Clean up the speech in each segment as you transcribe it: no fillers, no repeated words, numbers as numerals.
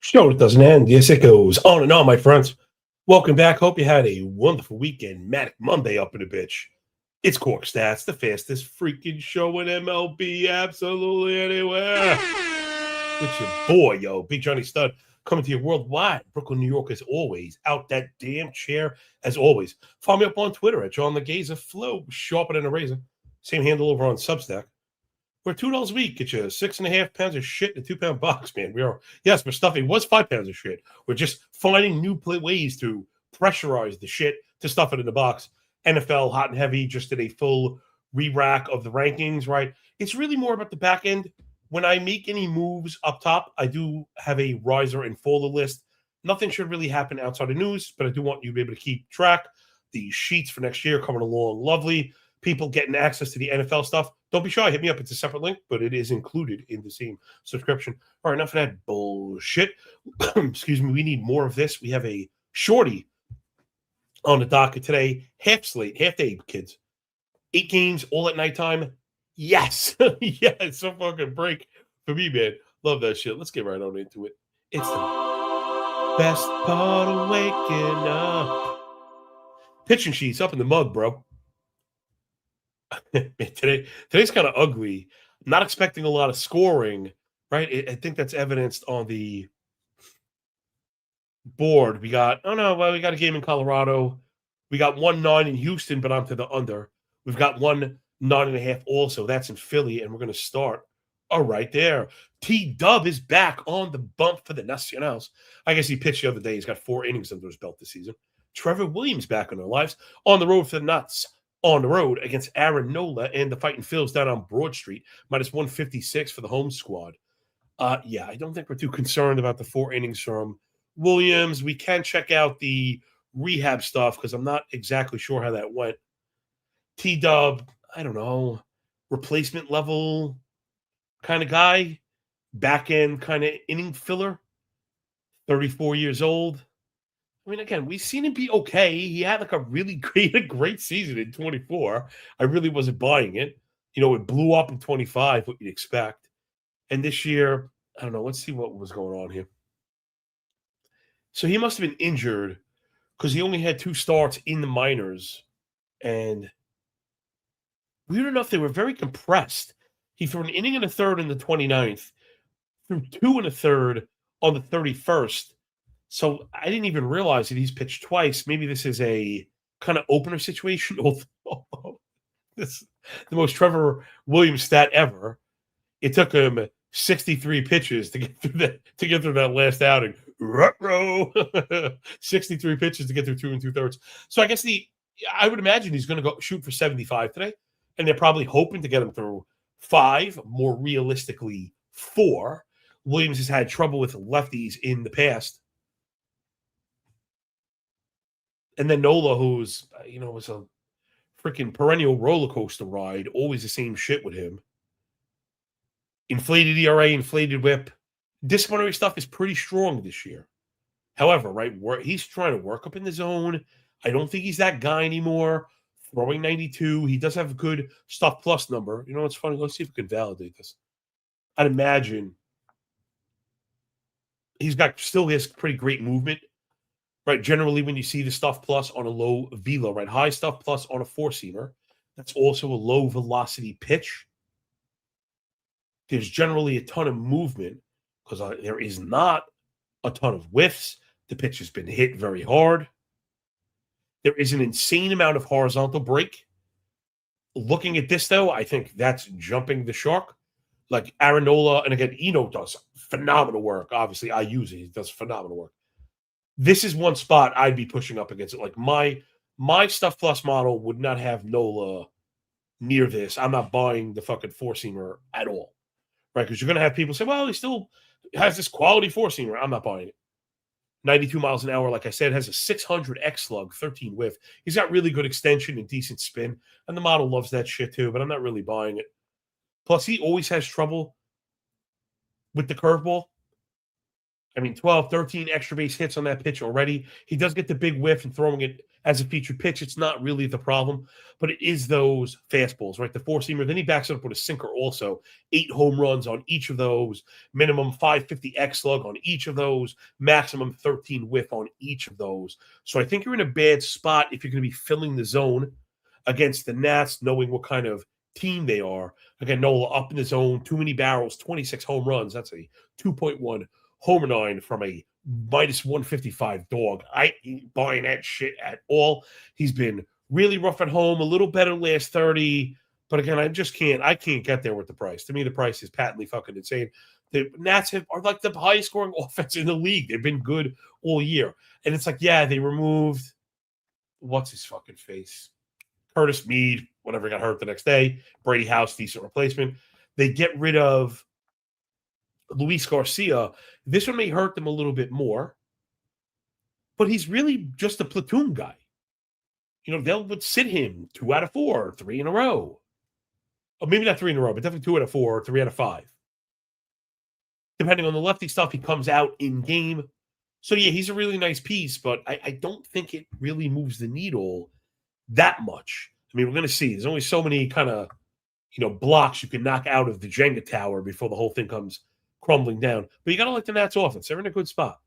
Show that doesn't end. Yes, it goes on and on, my friends. Welcome back. Hope you had a wonderful weekend. Manic Monday up in the bitch. It's Corked Stats, the fastest freaking show in MLB absolutely anywhere. With your boy, Big Johnny Stud, coming to you worldwide. Brooklyn, New York, as always. Out that damn chair, as always. Follow me up on Twitter at John the Gazer Flow, sharper than a razor. Same handle over on Substack. We're $2 a week. Get you 6.5 pounds of shit in a 2-pound box, man. We're stuffing was 5 pounds of shit. We're just finding new ways to pressurize the shit to stuff it in the box. NFL hot and heavy just did a full re-rack of the rankings, right? It's really more about the back end. When I make any moves up top, I do have a riser and faller list. Nothing should really happen outside of news, but I do want you to be able to keep track. The sheets for next year coming along lovely. People getting access to the NFL stuff. Don't be shy. Hit me up. It's a separate link, but it is included in the same subscription. All right, enough of that bullshit. Excuse me. We need more of this. We have a shorty on the docket today. Half slate, half day, kids. 8 games, all at nighttime. Yes. Yeah, it's a fucking break for me, man. Love that shit. Let's get right on into it. It's the best part of waking up. Pitching sheets up in the mug, bro. Today's kind of ugly. I'm not expecting a lot of scoring, right? I think that's evidenced on the board. We got we got a game in Colorado. We got 1-9 in Houston, but I'm to the under. We've got 1-9.5 also. That's in Philly, and we're going to start right there. T-Dub is back on the bump for the Nationals. I guess he pitched the other day. He's got 4 innings under his belt this season. Trevor Williams back in their lives. On the road for the Nuts. On the road against Aaron Nola and the Fighting Phils down on Broad Street, minus 156 for the home squad. Yeah, I don't think we're too concerned about the 4 innings from Williams. We can check out the rehab stuff because I'm not exactly sure how that went. T-Dub, I don't know, replacement level kind of guy, back end kind of inning filler, 34 years old. I mean, again, we've seen him be okay. He had like a really great season in 24. I really wasn't buying it. It blew up in 25, what you'd expect. And this year, I don't know. Let's see what was going on here. So he must have been injured because he only had 2 starts in the minors. And weird enough, they were very compressed. He threw an inning and a third in the 29th, threw 2 and a third on the 31st. So I didn't even realize that he's pitched twice. Maybe this is a kind of opener situation. This is the most Trevor Williams stat ever. It took him 63 pitches to get through that last outing. 63 pitches to get through 2 2/3. So I guess I would imagine he's going to go shoot for 75 today, and they're probably hoping to get him through 5, more realistically 4. Williams has had trouble with lefties in the past. And then Nola, who's, was a freaking perennial roller coaster ride, always the same shit with him. Inflated ERA, inflated whip. Disciplinary stuff is pretty strong this year. However, right, he's trying to work up in the zone. I don't think he's that guy anymore. Throwing 92. He does have a good stuff plus number. It's funny. Let's see if we can validate this. I'd imagine still has pretty great movement. Right, generally when you see the stuff plus on a low velo, right, high stuff plus on a 4-seamer, that's also a low velocity pitch. There's generally a ton of movement because there is not a ton of whiffs. The pitch has been hit very hard. There is an insane amount of horizontal break. Looking at this, though, I think that's jumping the shark. Like Aaron Nola, and again, Eno does phenomenal work. Obviously, I use it. He does phenomenal work. This is one spot I'd be pushing up against it. Like my stuff plus model would not have Nola near this. I'm not buying the fucking 4-seamer at all, right? Because you're going to have people say, well, he still has this quality 4-seamer. I'm not buying it. 92 miles an hour, like I said, has a 600 X slug, 13 whiff. He's got really good extension and decent spin, and the model loves that shit too, but I'm not really buying it. Plus, he always has trouble with the curveball. I mean, 12, 13 extra base hits on that pitch already. He does get the big whiff and throwing it as a featured pitch. It's not really the problem, but it is those fastballs, right? The four-seamer. Then he backs it up with a sinker also. 8 home runs on each of those, minimum 550 X slug on each of those, maximum 13 whiff on each of those. So I think you're in a bad spot if you're going to be filling the zone against the Nats, knowing what kind of team they are. Again, Nola up in the zone, too many barrels, 26 home runs. That's a 2.1 homer 9 from a minus 155 dog. I ain't buying that shit at all. He's been really rough at home, a little better last 30. But again, I can't get there with the price. To me, the price is patently fucking insane. The Nats are like the highest scoring offense in the league. They've been good all year. And it's like, yeah, they removed, what's his fucking face? Curtis Mead, whatever, got hurt the next day. Brady House, decent replacement. They get rid of Luis Garcia. This one may hurt them a little bit more, but he's really just a platoon guy. You know, would sit him 2 out of 4, 3 in a row. Or maybe not 3 in a row, but definitely 2 out of 4, or 3 out of 5. Depending on the lefty stuff, he comes out in game. So, yeah, he's a really nice piece, but I don't think it really moves the needle that much. I mean, we're going to see. There's only so many kind of, blocks you can knock out of the Jenga tower before the whole thing comes crumbling down. But you got to like the Nats offense. They're in a good spot.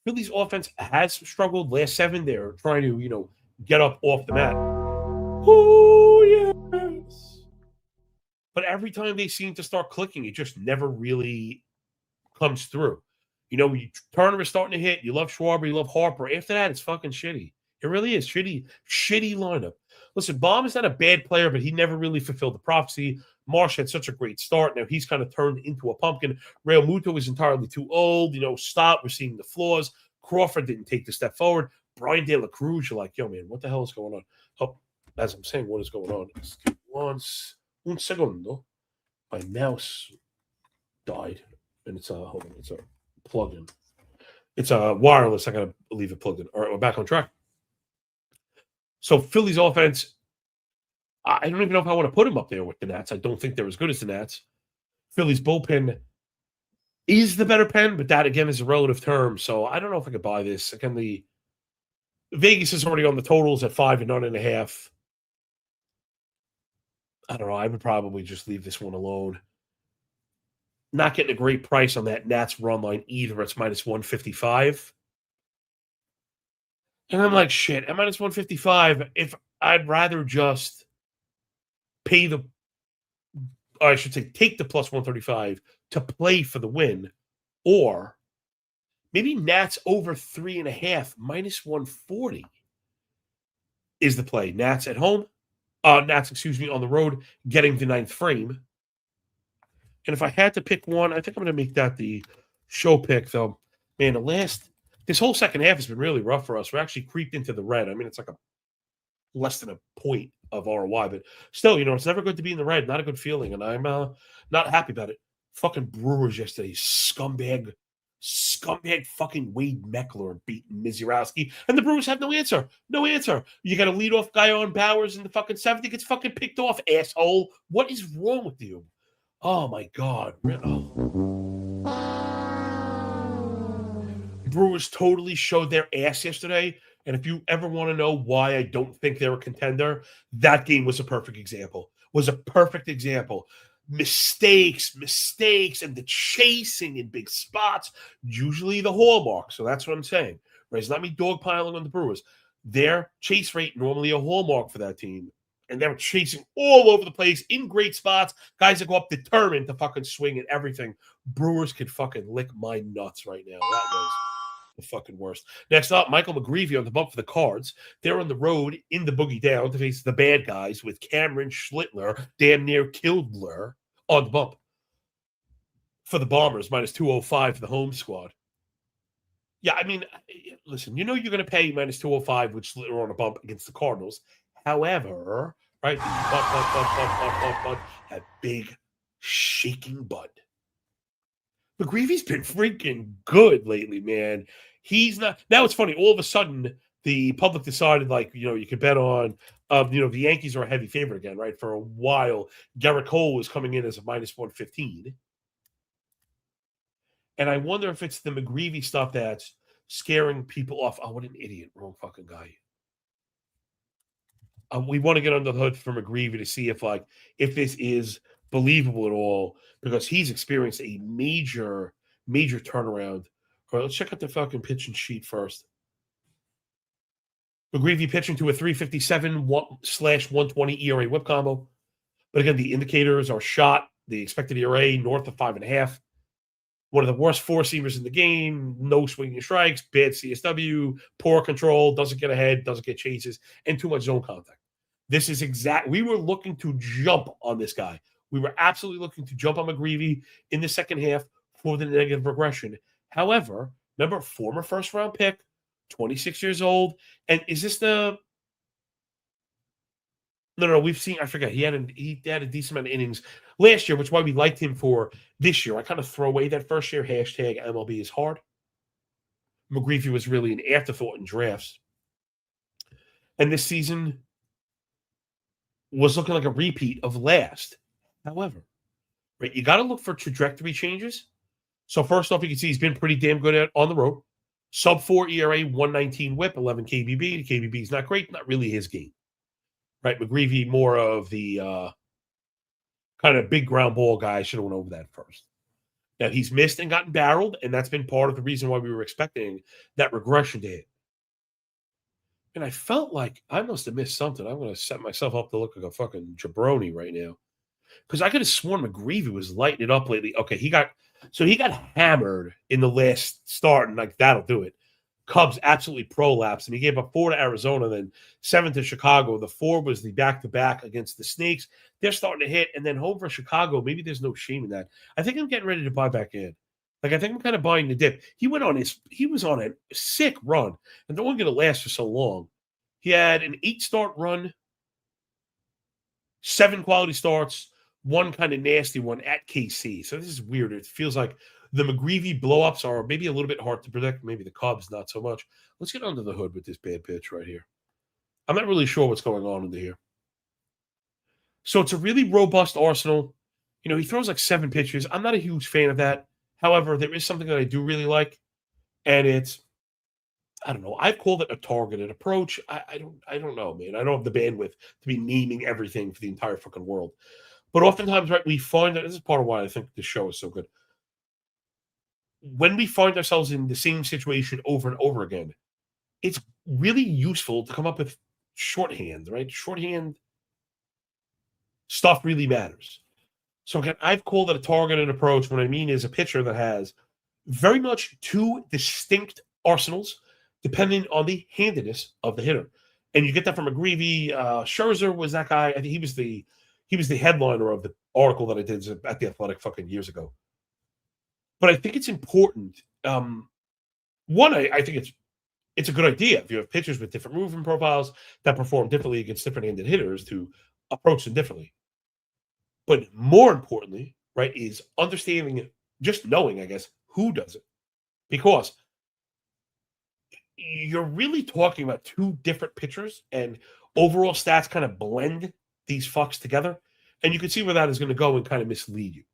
Phillies offense has struggled last 7. They're trying to, get up off the mat. Oh, yes. But every time they seem to start clicking, it just never really comes through. Turner is starting to hit. You love Schwarber. You love Harper. After that, it's fucking shitty. It really is. Shitty lineup. Listen, Baum is not a bad player, but he never really fulfilled the prophecy. Marsh had such a great start. Now he's kind of turned into a pumpkin. Real Muto is entirely too old. Stop. We're seeing the flaws. Crawford didn't take the step forward. Brian De La Cruz, you're like, yo, man, what the hell is going on? Oh, as I'm saying, what is going on? Un segundo. My mouse died. And it's hold on, it's a plug-in. It's a wireless. I gotta leave it plugged in. All right, we're back on track. So Phillies offense, I don't even know if I want to put him up there with the Nats. I don't think they're as good as the Nats. Phillies bullpen is the better pen, but that again is a relative term. So I don't know if I could buy this. Again, the Vegas is already on the totals at 5 and 9.5. I don't know. I would probably just leave this one alone. Not getting a great price on that Nats run line either. It's minus 155. And I'm like, shit, at minus 155, if I'd rather just take the plus 135 to play for the win, or maybe Nats over 3.5, minus 140 is the play. Nats at home, on the road, getting the 9th frame. And if I had to pick one, I think I'm going to make that the show pick, though. Man, this whole second half has been really rough for us. We're actually creeped into the red. I mean, it's like less than a point of ROI, but still, it's never good to be in the red. Not a good feeling, and I'm not happy about it. Fucking Brewers yesterday, scumbag fucking Wade Meckler beating Mizurowski, and the Brewers have no answer. No answer. You got a leadoff guy on Bowers in the fucking 7th. He gets fucking picked off, asshole. What is wrong with you? Oh, my God. Brewers totally showed their ass yesterday. And if you ever want to know why I don't think they're a contender, that game was a perfect example. Mistakes, and the chasing in big spots, usually the hallmark. So that's what I'm saying. Right? It's not me dogpiling on the Brewers. Their chase rate, normally a hallmark for that team. And they were chasing all over the place in great spots. Guys that go up determined to fucking swing at everything. Brewers could fucking lick my nuts right now. That was the fucking worst. Next up, Michael McGreevy on the bump for the Cards. They're on the road in the boogie down to face the bad guys with Cameron Schlittler, damn near Kildler, on the bump. For the Bombers, minus 205 for the home squad. Yeah, I mean, listen, you're going to pay minus 205 with Schlittler on a bump against the Cardinals. However, right, but that big shaking butt. McGreevy's been freaking good lately, man. He's not. Now it's funny. All of a sudden, the public decided, you could bet on, the Yankees are a heavy favorite again, right? For a while, Garrett Cole was coming in as a minus 115. And I wonder if it's the McGreevy stuff that's scaring people off. Oh, what an idiot. Wrong fucking guy. We want to get under the hood for McGreevy to see if this is believable at all, because he's experienced a major turnaround. All right, let's check out the fucking pitching sheet first. McGreevy pitching to a 357/120 ERA whip combo. But again, the indicators are shot. The expected ERA north of 5.5. One of the worst four-seamers in the game. No swinging strikes, bad CSW, poor control, doesn't get ahead, doesn't get chases, and too much zone contact. This is we were looking to jump on this guy. We were absolutely looking to jump on McGreevy in the second half for the negative regression. However, remember, former first-round pick, 26 years old. And is this the... No, we've seen, I forget, he had a decent amount of innings last year, which is why we liked him for this year. I kind of throw away that first year, hashtag MLB is hard. McGreevy was really an afterthought in drafts. And this season was looking like a repeat of last. However, right, you got to look for trajectory changes. So first off, you can see he's been pretty damn good on the road. Sub-4 ERA, 119 whip, 11 KBB. The KBB is not great, not really his game. Right, McGreevy, more of the kind of big ground ball guy. Should have went over that first. Now, he's missed and gotten barreled, and that's been part of the reason why we were expecting that regression to hit. And I felt like I must have missed something. I'm going to set myself up to look like a fucking jabroni right now, because I could have sworn McGreevy was lighting it up lately. Okay, he got hammered in the last start, and like that'll do it. Cubs absolutely prolapsed him. He gave up 4 to Arizona, then 7 to Chicago. The 4 was the back-to-back against the Snakes. They're starting to hit, and then home for Chicago. Maybe there's no shame in that. I think I'm getting ready to buy back in. Like, I think I'm kind of buying the dip. He was on a sick run, and they're only going to last for so long. He had an 8-start run, 7 quality starts, 1 kind of nasty one at KC. So this is weird. It feels like the McGreevy blow-ups are maybe a little bit hard to predict. Maybe the Cubs, not so much. Let's get under the hood with this bad pitch right here. I'm not really sure what's going on under here. So it's a really robust arsenal. You know, he throws like 7 pitches. I'm not a huge fan of that. However, there is something that I do really like, and it's, I don't know, I've called it a targeted approach. I don't know, man. I don't have the bandwidth to be naming everything for the entire fucking world. But oftentimes, right, we find that this is part of why I think this show is so good. When we find ourselves in the same situation over and over again, it's really useful to come up with shorthand, right? Shorthand stuff really matters. So again, I've called it a targeted approach. What I mean is a pitcher that has very much 2 distinct arsenals, depending on the handedness of the hitter. And you get that from McGreevy. Scherzer was that guy. I think he was the headliner of the article that I did at The Athletic fucking years ago. But I think it's important. One, I think it's a good idea if you have pitchers with different movement profiles that perform differently against different-handed hitters to approach them differently. But more importantly, right, is understanding, just knowing, I guess, who does it. Because you're really talking about 2 different pitchers, and overall stats kind of blend these fucks together. And you can see where that is going to go and kind of mislead you.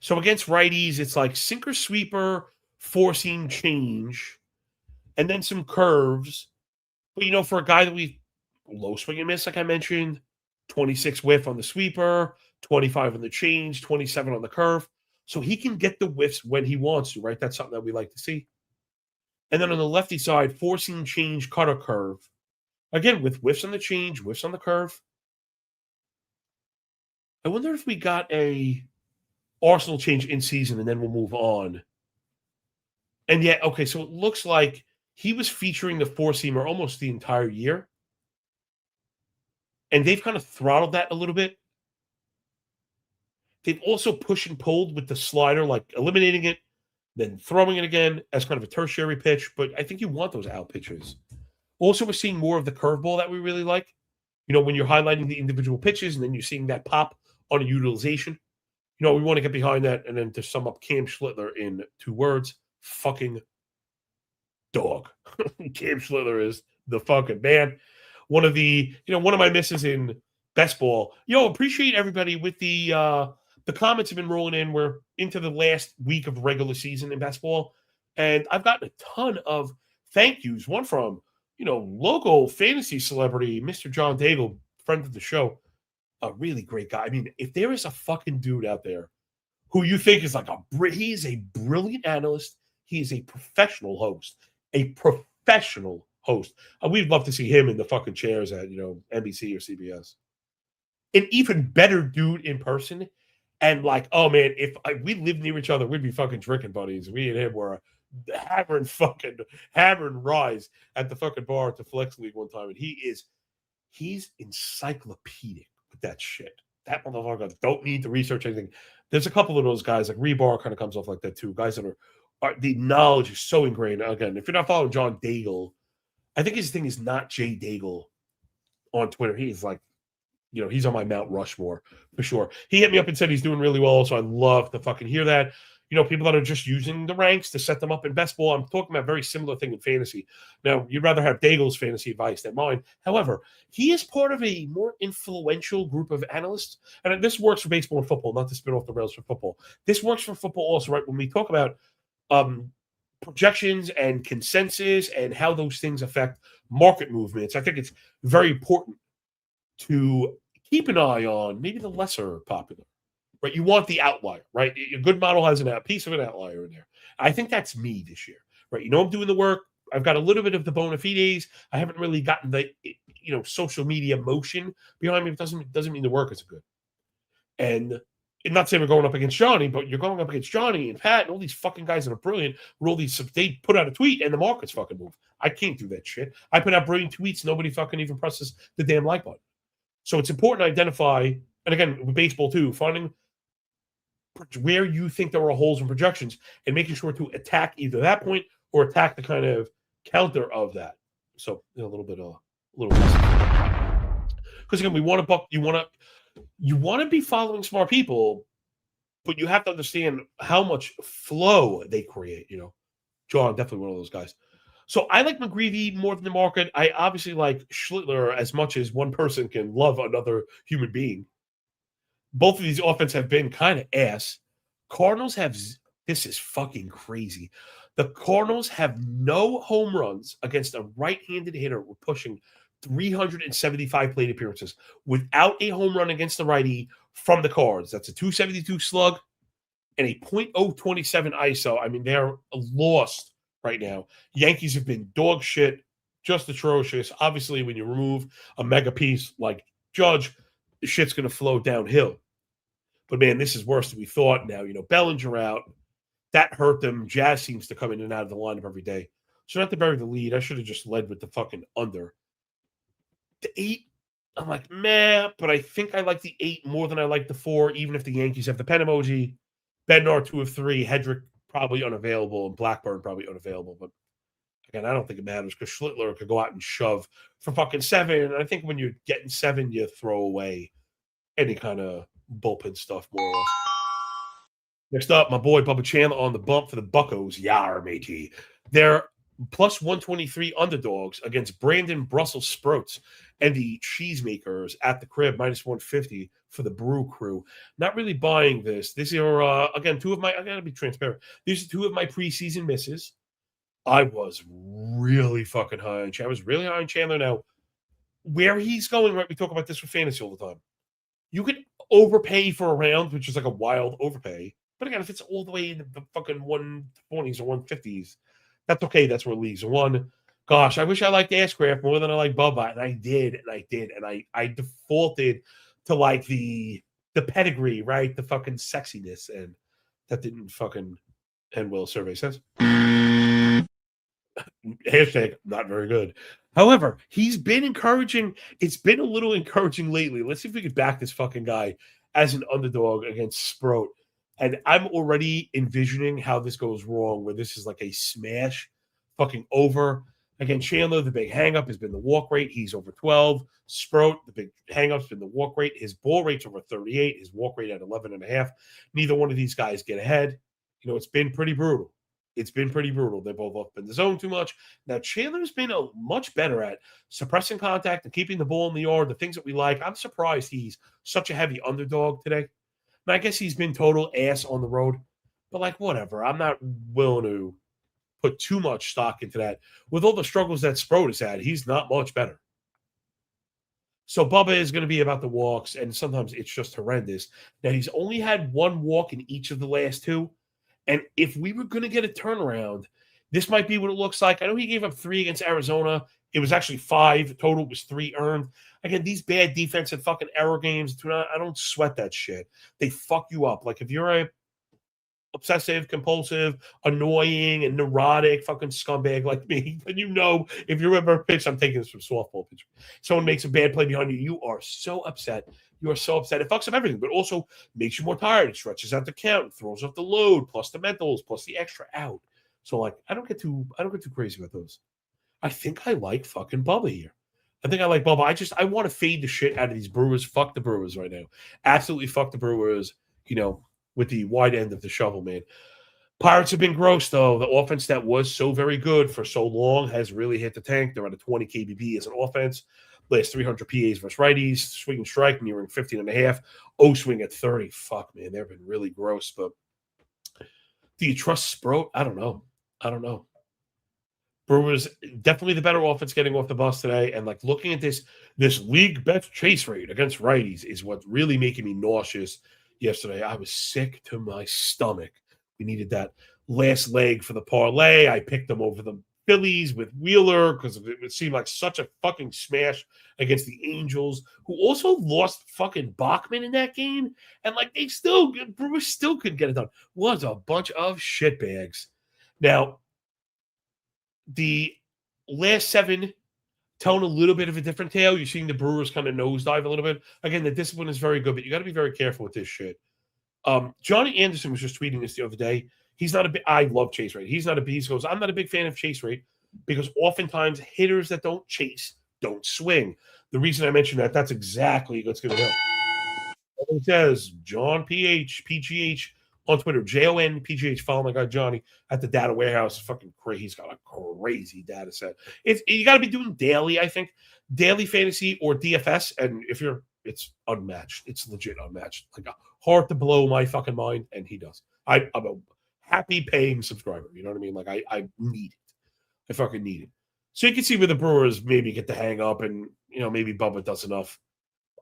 So against righties, it's like sinker sweeper, four-seam change, and then some curves. But, you know, for a guy that we low swing and miss, like I mentioned, 26 whiff on the sweeper, 25 on the change, 27 on the curve. So he can get the whiffs when he wants to, right? That's something that we like to see. And then on the lefty side, four-seam change, cutter curve. Again, with whiffs on the change, whiffs on the curve. I wonder if we got a arsenal change in season, and then we'll move on. And yet, okay, so it looks like he was featuring the four-seamer almost the entire year. And they've kind of throttled that a little bit. They've also pushed and pulled with the slider, like eliminating it, then throwing it again as kind of a tertiary pitch. But I think you want those out pitches. Also, we're seeing more of the curveball that we really like. You know, when you're highlighting the individual pitches and then you're seeing that pop on a utilization. You know, we want to get behind that. And then to sum up Cam Schlittler in 2 words, fucking dog. Cam Schlittler is the fucking man. One of my misses in Best ball. Appreciate everybody with the comments have been rolling in. We're into the last week of regular season in basketball, and I've gotten a ton of thank yous. One from, local fantasy celebrity, Mr. John Daigle, friend of the show, a really great guy. I mean, if there is a fucking dude out there who you think is like he is a brilliant analyst, he is a professional host, We'd love to see him in the fucking chairs at, NBC or CBS. An even better dude in person. And like, oh man, if we lived near each other, we'd be fucking drinking buddies. Me and him were hammering rise at the fucking bar at the Flex League one time. And he's encyclopedic with that shit. That motherfucker don't need to research anything. There's a couple of those guys, like Rebar kind of comes off like that too. Guys that are the knowledge is so ingrained. Again, if you're not following John Daigle, I think his thing is not Jay Daigle on Twitter. He is like, he's on my Mount Rushmore for sure. He hit me up and said he's doing really well, so I love to fucking hear that. People that are just using the ranks to set them up in best ball. I'm talking about a very similar thing in fantasy. Now, you'd rather have Daigle's fantasy advice than mine. However, he is part of a more influential group of analysts, and this works for baseball and football, not to spin off the rails for football. This works for football also, right? When we talk about projections and consensus and how those things affect market movements, I think it's very important to keep an eye on maybe the lesser popular, right? You want the outlier, right? A good model has a piece of an outlier in there. I think that's me this year, right? I'm doing the work. I've got a little bit of the bona fides. I haven't really gotten the, social media motion behind me. It doesn't mean the work is good. And not saying we're going up against Johnny, but you're going up against Johnny and Pat and all these fucking guys that are brilliant. They put out a tweet and the markets fucking move. I can't do that shit. I put out brilliant tweets. Nobody fucking even presses the damn like button. So it's important to identify, and again, with baseball too, finding where you think there are holes in projections and making sure to attack either that point or attack the kind of counter of that. So a little because again, you want to be following smart people, but you have to understand how much flow they create. John, definitely one of those guys. So I like McGreevy more than the market. I obviously like Schlittler as much as one person can love another human being. Both of these offenses have been kind of ass. Cardinals have – this is fucking crazy. The Cardinals have no home runs against a right-handed hitter. We're pushing 375 plate appearances without a home run against the righty from the Cards. That's a 272 slug and a .027 ISO. I mean, they're lost right now. Yankees have been dog shit, just atrocious. Obviously, when you remove a mega piece like Judge, the shit's going to flow downhill. But, man, this is worse than we thought now. Bellinger out. That hurt them. Jazz seems to come in and out of the lineup every day. So not to bury the lead. I should have just led with the fucking under. The 8, I'm like, meh, but I think I like the 8 more than I like the 4, even if the Yankees have the pen emoji. Bednar 2 of 3. Hedrick probably unavailable, and Blackburn probably unavailable. But again, I don't think it matters because Schlittler could go out and shove for fucking 7. And I think when you're getting 7, you throw away any kind of bullpen stuff, more or less. Next up, my boy Bubba Chandler on the bump for the Buccos. Yar, matey. They're plus 123 underdogs against Brandon Brussels Sprouts and the Cheesemakers at the crib, minus 150 for the Brew Crew. Not really buying this. These are, again, I got to be transparent. These are 2 of my preseason misses. I was really fucking high on Chandler. I was really high on Chandler. Now, where he's going, right, we talk about this with fantasy all the time. You could overpay for a round, which is like a wild overpay. But again, if it's all the way in the fucking 120s or 150s, that's okay. That's where leagues are won. Gosh, I wish I liked Ashcraft more than I like Bubba, and I did. And I defaulted to like the pedigree, right? The fucking sexiness, and that didn't fucking end well, survey says. Hashtag not very good. However, he's been encouraging. It's been a little encouraging lately. Let's see if we could back this fucking guy as an underdog against Sprout. And I'm already envisioning how this goes wrong, where this is like a smash fucking over. Again, Chandler, the big hang-up has been the walk rate. He's over 12. Sprout, the big hang-up's been the walk rate. His ball rate's over 38. His walk rate at 11.5. Neither one of these guys get ahead. It's been pretty brutal. It's been pretty brutal. They both up in the zone too much. Now, Chandler's been much better at suppressing contact and keeping the ball in the yard, the things that we like. I'm surprised he's such a heavy underdog today. And I guess he's been total ass on the road. But, like, whatever. I'm not willing to put too much stock into that. With all the struggles that Sproat has had, he's not much better. So Bubba is going to be about the walks, and sometimes it's just horrendous. Now, he's only had one walk in each of the last two. And if we were going to get a turnaround, this might be what it looks like. I know he gave up 3 against Arizona. It was actually 5. Total was 3 earned. Again, these bad defensive fucking error games, I don't sweat that shit. They fuck you up. Like, if you're a obsessive, compulsive, annoying, and neurotic fucking scumbag like me, then if you're ever a pitch, I'm taking this from softball pitch. Someone makes a bad play behind you, you are so upset. You are so upset. It fucks up everything, but also makes you more tired. It stretches out the count, throws off the load, plus the mentals, plus the extra out. So, like, I don't get too crazy about those. I think I like fucking Bubba here. I think I like Bubba. I want to fade the shit out of these Brewers. Fuck the Brewers right now. Absolutely fuck the Brewers. With the wide end of the shovel, man. Pirates have been gross, though. The offense that was so very good for so long has really hit the tank. They're at a 20 KBB as an offense. Last 300 PAs versus righties. Swing and strike nearing 15.5. O-swing at 30. Fuck, man. They've been really gross. But do you trust Sproat? I don't know. Brewers, definitely the better offense getting off the bus today. And, like, looking at this league best chase rate against righties is what's really making me nauseous. Yesterday, I was sick to my stomach. We needed that last leg for the parlay. I picked them over the Phillies with Wheeler because it seemed like such a fucking smash against the Angels, who also lost fucking Bachman in that game. And, like, Brewers still couldn't get it done. Was a bunch of shitbags. Now, the last 7 telling a little bit of a different tale. You're seeing the Brewers kind of nosedive a little bit. Again, the discipline is very good, but you got to be very careful with this shit. Johnny Anderson was just tweeting this the other day. I love chase rate. He's not a beast. He goes, I'm not a big fan of chase rate because oftentimes hitters that don't chase don't swing. The reason I mentioned that's exactly what's going to happen. It says John PGH on Twitter, JONPGH. Follow my guy Johnny at the data warehouse. Fucking crazy. He's got a crazy data set. You got to be doing daily, I think, daily fantasy or DFS. And it's unmatched. It's legit unmatched. Like, hard to blow my fucking mind, and he does. I'm a happy paying subscriber. You know what I mean? Like, I need it. I fucking need it. So you can see where the Brewers maybe get the hang up, and maybe Bubba does enough.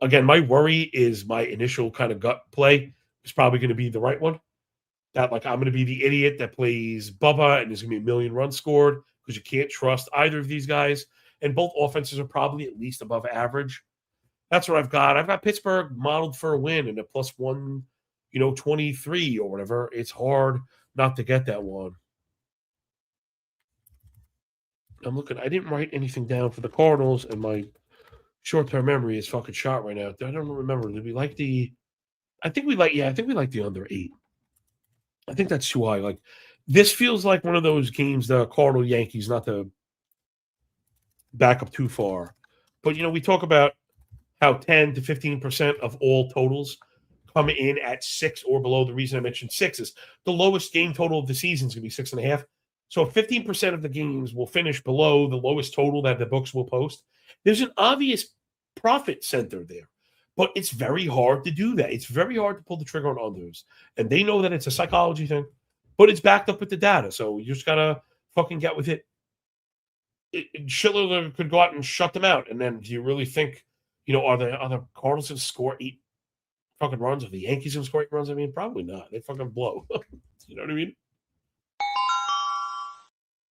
Again, my worry is my initial kind of gut play is probably going to be the right one. That, like, I'm going to be the idiot that plays Bubba and there's going to be 1 million runs scored because you can't trust either of these guys. And both offenses are probably at least above average. That's what I've got. I've got Pittsburgh modeled for a win and a plus 123 or whatever. It's hard not to get that one. I'm looking. I didn't write anything down for the Cardinals, and my short-term memory is fucking shot right now. I don't remember. Did we like the? I think we like the under 8. I think that's too high. Like, this feels like one of those games, the Cardinal Yankees, not to back up too far. But, we talk about how 10 to 15% of all totals come in at 6 or below. The reason I mentioned 6 is the lowest game total of the season is going to be 6.5. So 15% of the games will finish below the lowest total that the books will post. There's an obvious profit center there. But it's very hard to do that. It's very hard to pull the trigger on unders. And they know that it's a psychology thing, but it's backed up with the data. So you just got to fucking get with it. Schiller could go out and shut them out. And then do you really think, are the Cardinals going to score 8 fucking runs? Are the Yankees going to score 8 runs? I mean, probably not. They fucking blow. You know what I mean?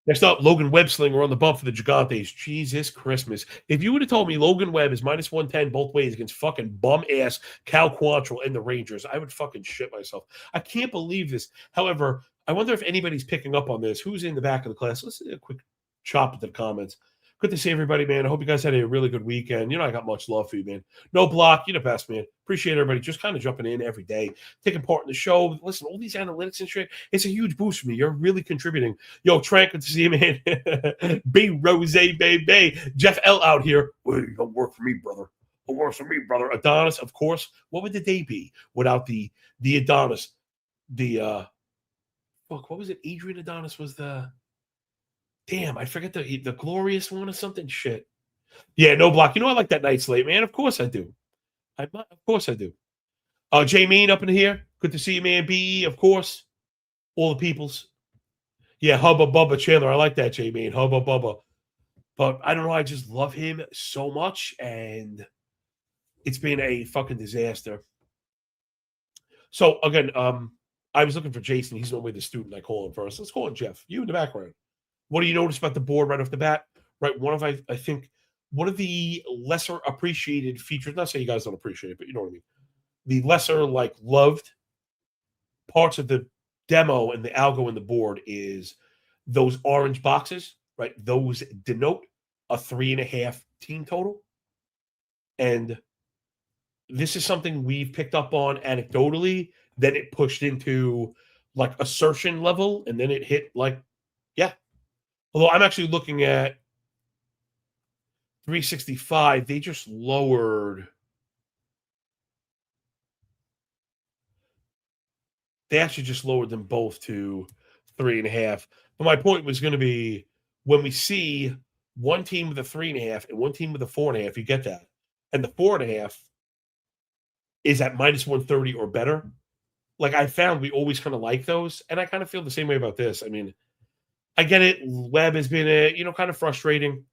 Next up, Logan Webb slinger on the bump for the Gigantes. Jesus Christmas. If you would have told me Logan Webb is minus 110 both ways against fucking bum-ass Cal Quantrill and the Rangers, I would fucking shit myself. I can't believe this. However, I wonder if anybody's picking up on this. Who's in the back of the class? Let's do a quick chop into the comments. Good to see everybody, man. I hope you guys had a really good weekend. I got much love for you, man. No block. You're the best, man. Appreciate everybody just kind of jumping in every day, taking part in the show. Listen, all these analytics and shit, it's a huge boost for me. You're really contributing. Yo, Trank, good to see you, man. B. Rose, baby. Jeff L. out here. Well, you don't work for me, brother. Don't work for me, brother. Adonis, of course. What would the day be without the Adonis, the Fuck, what was it? Adrian Adonis was the. Damn, I forget the glorious one or something. Shit. Yeah, no block. You know I like that night slate, man. Of course I do. Of course I do. Jay Mean up in here. Good to see you, man. B, of course. All the peoples. Yeah, Hubba Bubba Chandler. I like that, Jay Mean. Hubba Bubba. But I don't know. I just love him so much, and it's been a fucking disaster. So again, I was looking for Jason. He's normally the student I call him first. Let's call him Jeff. You in the background. What do you notice about the board right off the bat? Right, I think one of the lesser appreciated features. Not saying you guys don't appreciate it, but you know what I mean. The lesser loved parts of the demo and the algo in the board is those orange boxes. Right, those denote a 3.5 team total, and this is something we've picked up on anecdotally. Then it pushed into assertion level, and then it hit yeah. Although I'm actually looking at 365, they just lowered. They actually just lowered them both to 3.5. But my point was going to be when we see one team with a 3.5 and one team with a 4.5, you get that. And the 4.5 is at -130 or better. I found we always kind of like those. And I kind of feel the same way about this. I mean, I get it. Webb has been kind of frustrating,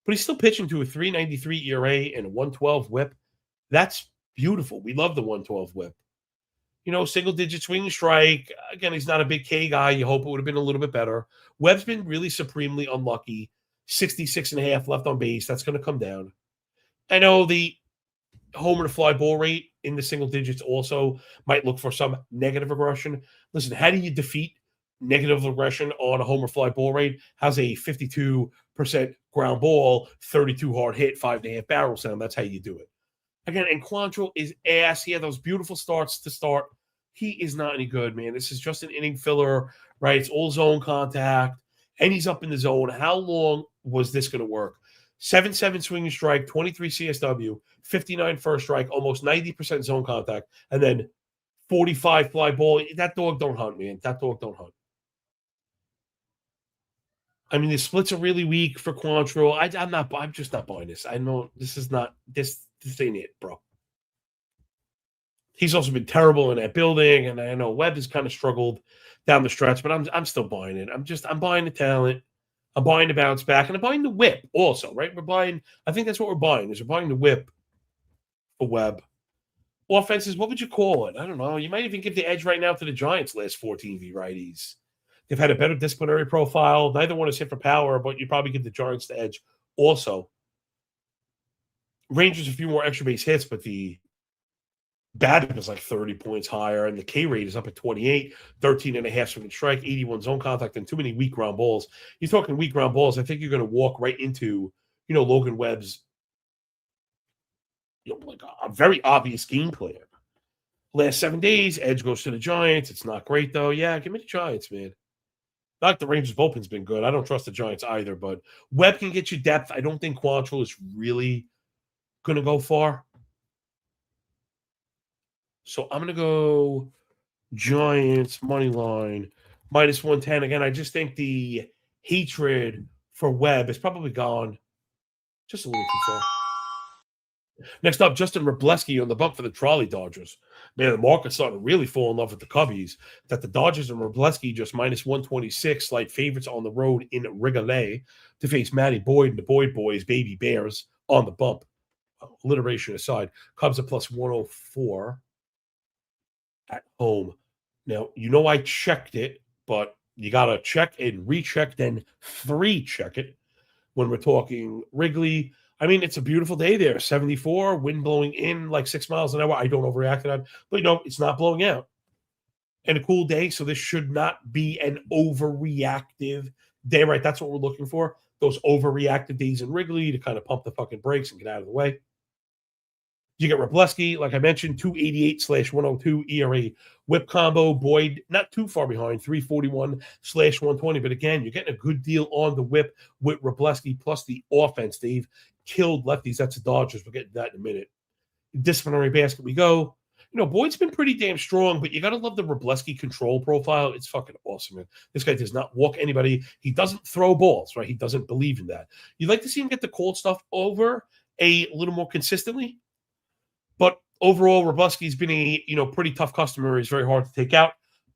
but he's still pitching to a 3.93 ERA and a 112 whip. That's beautiful. We love the 112 whip. Single digit swing and strike. Again, he's not a big K guy. You hope it would have been a little bit better. Webb's been really supremely unlucky. 66.5 left on base. That's going to come down. I know the homer to fly ball rate in the single digits also might look for some negative regression. Listen, how do you defeat negative regression on a homer fly ball rate? How's a 52% ground ball, 32 hard hit, 5.5 barrel sound? That's how you do it. Again, and Quantrill is ass. He had those beautiful starts to start. He is not any good, man. This is just an inning filler, right? It's all zone contact, and he's up in the zone. How long was this going to work? 7-7 swing and strike, 23 CSW, 59 first strike, almost 90% zone contact, and then 45 fly ball. That dog don't hunt, man. That dog don't hunt. I mean, the splits are really weak for Quantrill. I'm just not buying this. I know this is not this ain't it, bro. He's also been terrible in that building, and I know Webb has kind of struggled down the stretch, but I'm still buying it. I'm buying the talent. I'm buying the bounce back, and I'm buying the whip also, right? I think that's what we're buying, is we're buying the whip for Webb. Offenses, what would you call it? I don't know. You might even give the edge right now to the Giants' last 14 V righties. They've had a better disciplinary profile. Neither one is hit for power, but you probably give the Giants the edge also. Rangers a few more extra base hits, but the BABIP is 30 points higher, and the K rate is up at 28, 13.5 swing and strike, 81 zone contact, and too many weak ground balls. You're talking weak ground balls. I think you're going to walk right into, Logan Webb's, a very obvious game plan. Last 7 days, edge goes to the Giants. It's not great, though. Yeah, give me the Giants, man. Not like the Rangers' bullpen's been good. I don't trust the Giants either, but Webb can get you depth. I don't think Quantrill is really going to go far. So I'm going to go Giants money line -110. Again, I just think the hatred for Webb is probably gone just a little too far. Next up, Justin Wrobleski on the bump for the Trolley Dodgers. Man, the market's starting to really fall in love with the Cubbies. That the Dodgers and Wrobleski just -126, slight favorites on the road in Wrigley to face Matty Boyd and the Boyd Boys, Baby Bears, on the bump. Alliteration aside, Cubs are +104 at home. Now, I checked it, but you got to check and recheck, then 3-check it when we're talking Wrigley. I mean, it's a beautiful day there. 74, wind blowing in 6 miles an hour. I don't overreact to that, but it's not blowing out. And a cool day, so this should not be an overreactive day, right? That's what we're looking for. Those overreactive days in Wrigley to kind of pump the fucking brakes and get out of the way. You get Wrobleski, like I mentioned, 288/102 ERA whip combo. Boyd, not too far behind, 341/120. But again, you're getting a good deal on the whip with Wrobleski plus the offense. They've killed lefties. That's the Dodgers. We'll get to that in a minute. Disciplinary basket we go. Boyd's been pretty damn strong, but you got to love the Robleski control profile. It's fucking awesome, man. This guy does not walk anybody. He doesn't throw balls, right? He doesn't believe in that. You'd like to see him get the cold stuff over a little more consistently, but overall, Robleski's been a pretty tough customer. He's very hard to take out.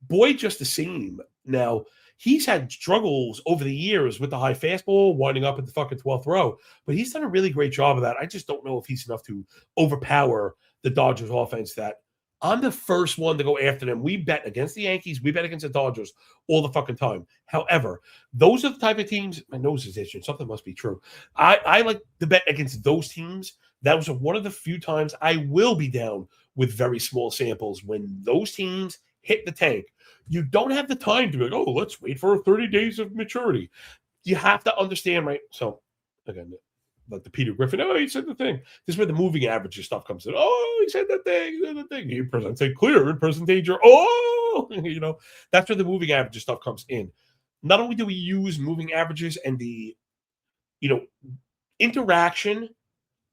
Boyd just the same. Now, he's had struggles over the years with the high fastball, winding up at the fucking 12th row, but he's done a really great job of that. I just don't know if he's enough to overpower the Dodgers offense. That I'm the first one to go after them. We bet against the Yankees. We bet against the Dodgers all the fucking time. However, those are the type of teams. My nose is itching. Something must be true. I like to bet against those teams. That was one of the few times I will be down with very small samples when those teams hit the tank. You don't have the time to be like, oh, let's wait for 30 days of maturity. You have to understand, right? So, again, like the Peter Griffin, oh, he said the thing. This is where the moving averages stuff comes in. Oh, he said that thing. He said the thing. He presented clear in percentage. Oh, that's where the moving averages stuff comes in. Not only do we use moving averages and the, interaction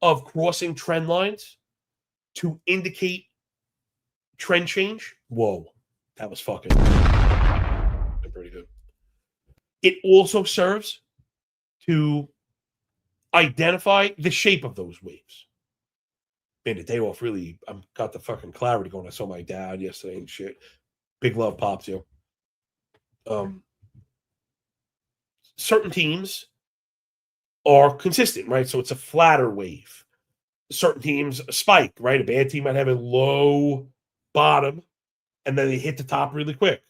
of crossing trend lines to indicate trend change. Whoa, that was fucking pretty good. It also serves to identify the shape of those waves. Man, the day off really, I've got the fucking clarity going. I saw my dad yesterday and shit. Big love, Pops, certain teams are consistent, right? So it's a flatter wave. Certain teams spike, right? A bad team might have a low bottom, and then they hit the top really quick.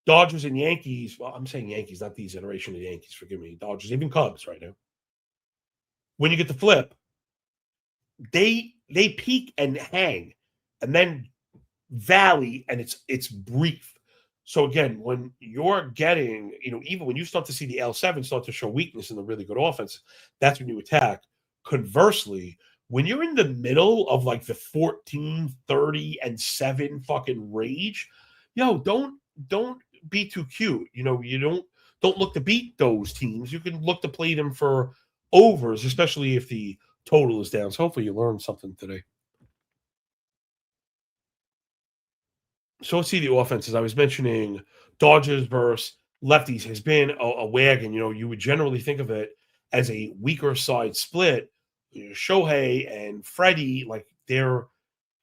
Dodgers and Yankees, well, I'm saying Yankees, not these generation of Yankees, forgive me. Dodgers, even Cubs right now. When you get the flip, they peak and hang, and then valley, and it's brief. So again, when you're getting, even when you start to see the L7 start to show weakness in the really good offense, that's when you attack. Conversely, when you're in the middle of like the 14, 30, and 7 fucking rage, don't be too cute. You don't look to beat those teams. You can look to play them for overs, especially if the total is down. So hopefully you learned something today. So let's see the offenses. I was mentioning Dodgers versus lefties has been a wagon. You would generally think of it as a weaker side split. Shohei and Freddie, like their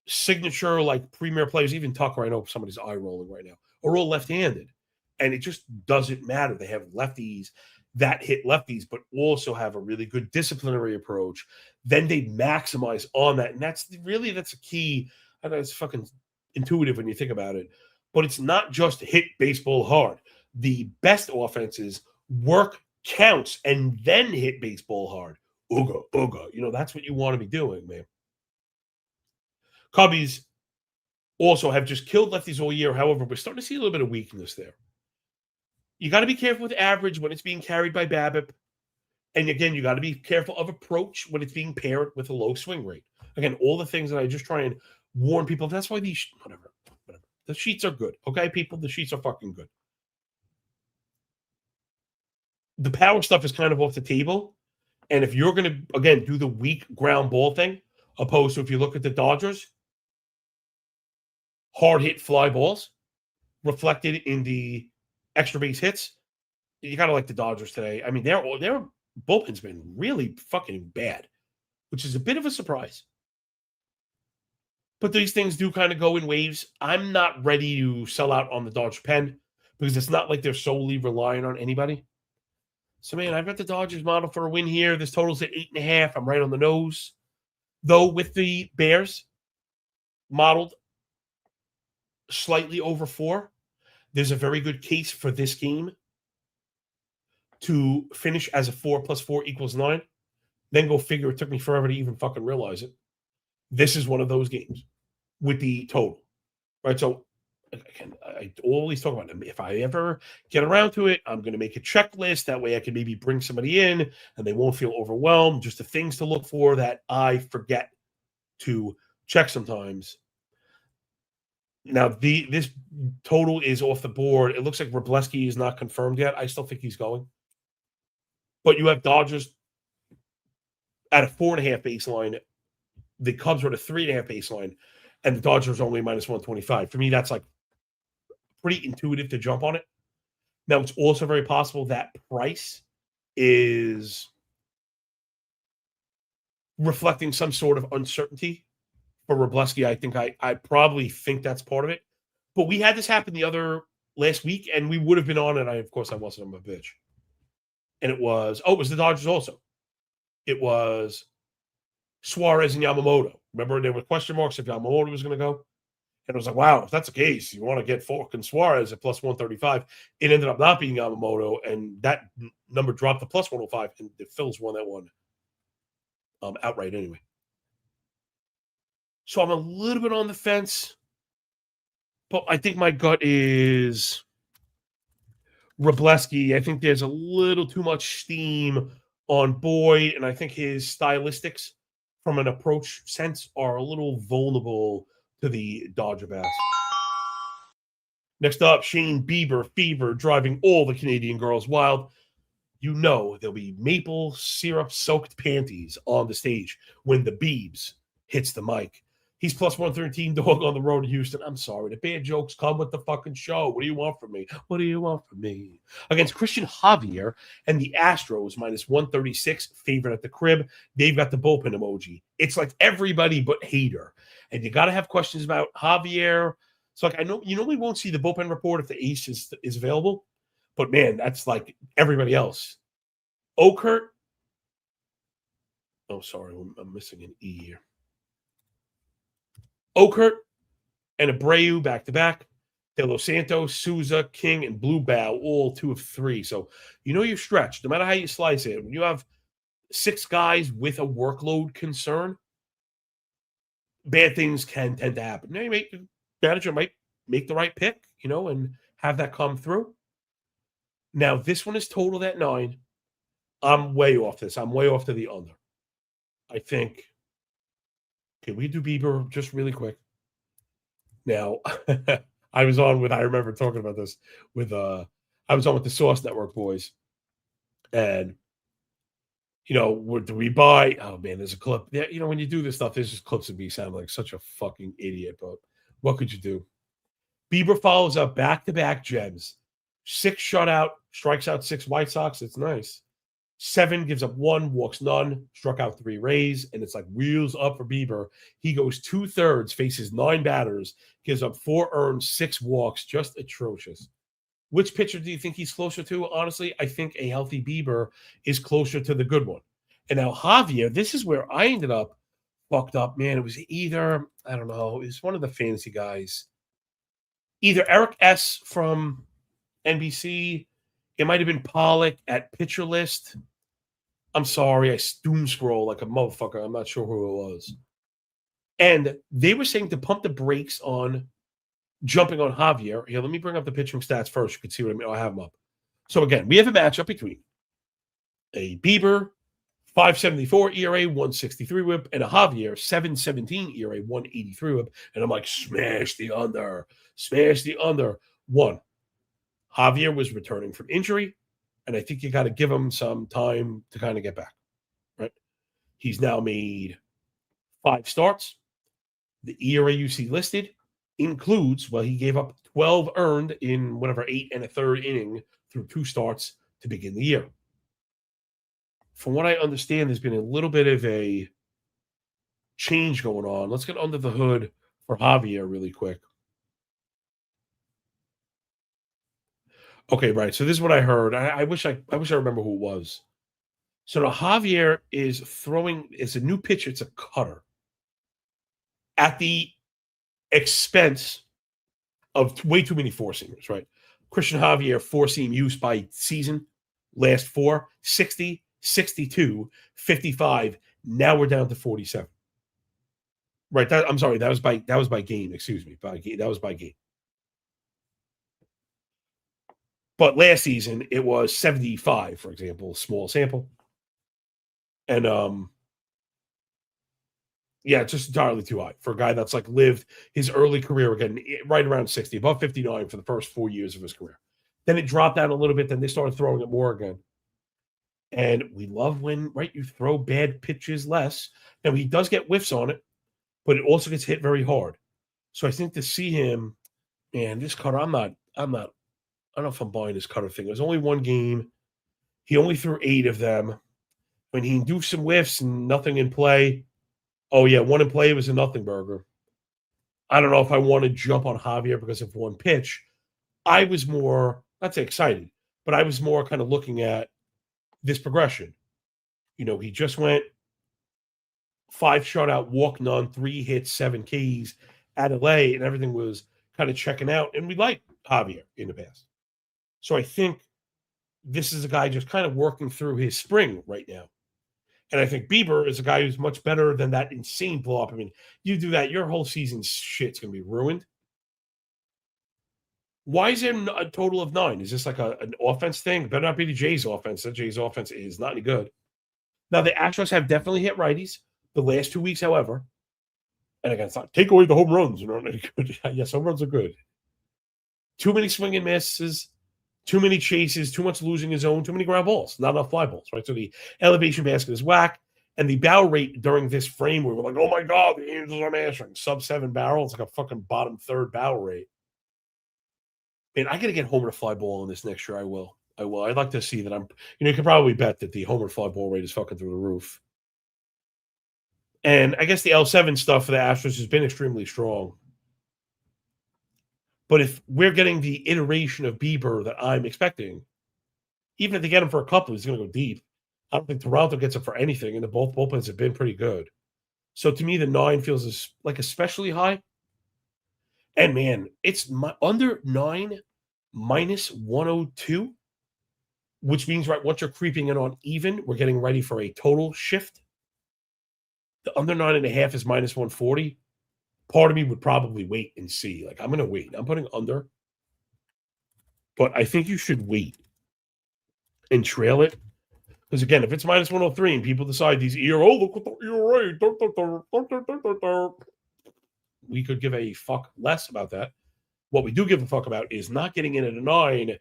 signature, like premier players, even Tucker, I know somebody's eye rolling right now, are all left-handed. And it just doesn't matter. They have lefties that hit lefties, but also have a really good disciplinary approach. Then they maximize on that. And that's a key. I know it's fucking intuitive when you think about it, but it's not just hit baseball hard. The best offenses work counts and then hit baseball hard. Ooga. That's what you want to be doing, man. Cubbies also have just killed lefties all year. However, we're starting to see a little bit of weakness there. You got to be careful with average when it's being carried by BABIP. And again, you got to be careful of approach when it's being paired with a low swing rate. Again, all the things that I just try and warn people. That's why these, whatever. The sheets are good. Okay, people? The sheets are fucking good. The power stuff is kind of off the table. And if you're going to, again, do the weak ground ball thing, opposed to if you look at the Dodgers, hard hit fly balls reflected in the extra base hits, you got to like the Dodgers today. I mean, their bullpen's been really fucking bad, which is a bit of a surprise. But these things do kind of go in waves. I'm not ready to sell out on the Dodger pen because it's not like they're solely relying on anybody. So, man, I've got the Dodgers model for a win here. This total's at 8.5. I'm right on the nose. Though with the Bears modeled slightly over 4, there's a very good case for this game to finish as a 4 + 4 = 9. Then go figure, it took me forever to even fucking realize it. This is one of those games with the total, right? So, again, I always talk about it. If I ever get around to it, I'm going to make a checklist. That way I can maybe bring somebody in and they won't feel overwhelmed. Just the things to look for that I forget to check sometimes. Now, this total is off the board. It looks like Robleski is not confirmed yet. I still think he's going. But you have Dodgers at a 4.5 baseline. The Cubs are at a 3.5 baseline. and the Dodgers are only minus 125. For me, that's like pretty intuitive to jump on it. Now, it's also very possible that price is reflecting some sort of uncertainty for Robleski. I probably think that's part of it. But we had this happen the other last week, and we would have been on it. Of course, I wasn't. I'm a bitch. And it was the Dodgers also. It was Suarez and Yamamoto. Remember, there were question marks if Yamamoto was going to go. And it was like, wow, if that's the case, you want to get fucking Suarez at plus 135. It ended up not being Yamamoto, and that number dropped to plus 105, and the Phils won that one outright anyway. So I'm a little bit on the fence, but I think my gut is Robleski. I think there's a little too much steam on Boyd, and I think his stylistics from an approach sense are a little vulnerable to the Dodger bats. Next up, Shane Bieber fever driving all the Canadian girls wild. You know there'll be maple syrup-soaked panties on the stage when the Biebs hits the mic. He's plus 113 dog on the road to Houston. I'm sorry. The bad jokes come with the fucking show. What do you want from me? What do you want from me? Against Christian Javier and the Astros, minus 136, favorite at the crib. They've got the bullpen emoji. It's like everybody but Hader. And you got to have questions about Javier. So, like, I know you normally won't see the bullpen report if the ace is available. But, man, that's like everybody else. Okert. Oh, sorry. I'm missing an E here. Okert and Abreu back-to-back. De Los Santos, Souza, King, and Blue Bow, all 2 of 3. So, you're stretched. No matter how you slice it, when you have 6 guys with a workload concern, bad things can tend to happen. Now, the manager might make the right pick, and have that come through. Now, this one is totaled at 9. I'm way off this. I'm way off to the under. I think. Okay, we do Bieber just really quick. Now, I remember talking about this with I was on with the Sauce Network boys. And, do we buy? Oh, man, there's a clip. Yeah, when you do this stuff, there's just clips of me sounding like such a fucking idiot. But what could you do? Bieber follows up back-to-back gems. 6 shutout, strikes out 6 White Sox. It's nice. 7 gives up 1, walks none, struck out 3 Rays, and it's like wheels up for Bieber. He goes 2/3, faces 9 batters, gives up 4 earned, 6 walks, just atrocious. Which pitcher do you think he's closer to? Honestly, I think a healthy Bieber is closer to the good one. And now Javier, this is where I ended up fucked up, man. It was either, I don't know, it was one of the fantasy guys. Either Eric S. from NBC, it might have been Pollock at Pitcher List. I'm sorry, I doom scroll like a motherfucker. I'm not sure who it was. And they were saying to pump the brakes on jumping on Javier. Here, let me bring up the pitching stats first. You can see what I mean. I have them up. So again, we have a matchup between a Bieber, 5.74 ERA, 163 whip, and a Javier, 7.17 ERA, 183 whip. And I'm like, smash the under. Smash the under. 1. Javier was returning from injury, and I think you got to give him some time to kind of get back, right? He's now made 5 starts. The ERA you see listed includes, he gave up 12 earned in 8 1/3 inning through 2 starts to begin the year. From what I understand, there's been a little bit of a change going on. Let's get under the hood for Javier really quick. Okay, right. So this is what I heard. I wish I remember who it was. So now Javier is throwing. It's a new pitch. It's a cutter at the expense of way too many 4-seamers. Right. Christian Javier 4-seam use by season last 4 60, 62, 55. Now we're down to 47. Right. I'm sorry. That was by game. Excuse me. That was by game. But last season, it was 75, for example, small sample. And, it's just entirely too high for a guy that's lived his early career again, right around 60, above 59 for the first 4 years of his career. Then it dropped down a little bit. Then they started throwing it more again. And we love when, you throw bad pitches less. Now, he does get whiffs on it, but it also gets hit very hard. So I think to see him, man, this Cutter, I don't know if I'm buying this Cutter thing. It was only one game. He only threw 8 of them. When he do some whiffs and nothing in play. Oh yeah, one in play was a nothing burger. I don't know if I want to jump on Javier because of one pitch. I was more, not say excited, but I was more kind of looking at this progression. He just went 5 shutout, walk none, 3 hits, 7 Ks at LA, and everything was kind of checking out. And we liked Javier in the past. So I think this is a guy just kind of working through his spring right now. And I think Bieber is a guy who's much better than that insane blow up. I mean, you do that, your whole season's shit's going to be ruined. Why is there a total of 9? Is this like an offense thing? Better not be the Jays offense. The Jays offense is not any good. Now, the Astros have definitely hit righties the last 2 weeks, however. And again, it's not take away the home runs. Yes, home runs are good. Too many swing and misses, too many chases, too much losing his own, too many ground balls, not enough fly balls, right? So the elevation basket is whack. And the barrel rate during this frame, we were like, oh my God, the Angels are mastering. Sub-7 barrel. It's like a fucking bottom third barrel rate. Man, I got to get homer to fly ball in this next year. I will. I'd like to see that you can probably bet that the homer to fly ball rate is fucking through the roof. And I guess the L7 stuff for the Astros has been extremely strong. But if we're getting the iteration of Bieber that I'm expecting, even if they get him for a couple, he's going to go deep. I don't think Toronto gets him for anything, and the both bullpens have been pretty good. So to me, the 9 feels like especially high. And man, it's under 9 minus 102, which means right once you're creeping in on even, we're getting ready for a total shift. The under 9.5 is minus 140. Part of me would probably wait and see. Like, I'm going to wait. I'm putting under. But I think you should wait and trail it. Because, again, if it's minus 103 and people decide look at the ERA. We could give a fuck less about that. What we do give a fuck about is not getting in at a 9